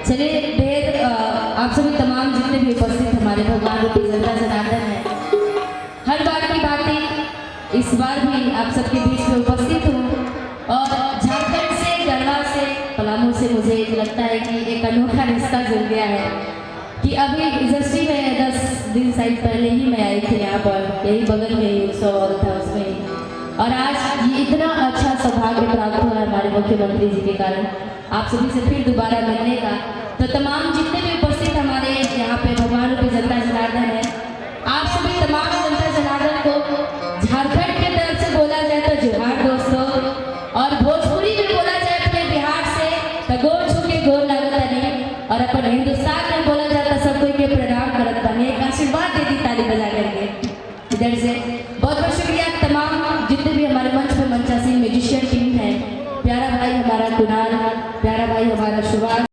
चलिए ढेर आप सभी तमाम जितने भी उपस्थित हमारे भगवान रूपी जनता जनार्दन है, हर बार की बात इस बार भी आप सबके बीच में उपस्थित हूँ और झारखंड से, गढ़वा से, पलामू से मुझे लगता है कि एक अनोखा रिश्ता जुड़ गया है कि अभी जस्टी में 10 दिन शायद पहले ही मैं आई थी यहाँ पर, यही बगल में ही उत्सव और था उसमें, और आज ये इतना अच्छा सौभाग्य प्राप्त हुआ है हमारे मुख्यमंत्री जी के कारण आप सभी से फिर दोबारा मिलने का। तो तमाम जितने भी उपस्थित हमारे यहाँ पे भगवान रूपी जनता जनार्दन है, आप सभी तमाम जनता जनार्दन को झारखंड के तरफ से बोला जाए तो जोहार दोस्तों, और भोजपुरी में बोला जाए अपने बिहार से तो गोर छू के गोर लागत नहीं, और अपन हिंदुस्तान में बोला जाता सब कोई के प्रणाम करत बने। एक आशीर्वाद दे दी ताली बजा करके इधर से।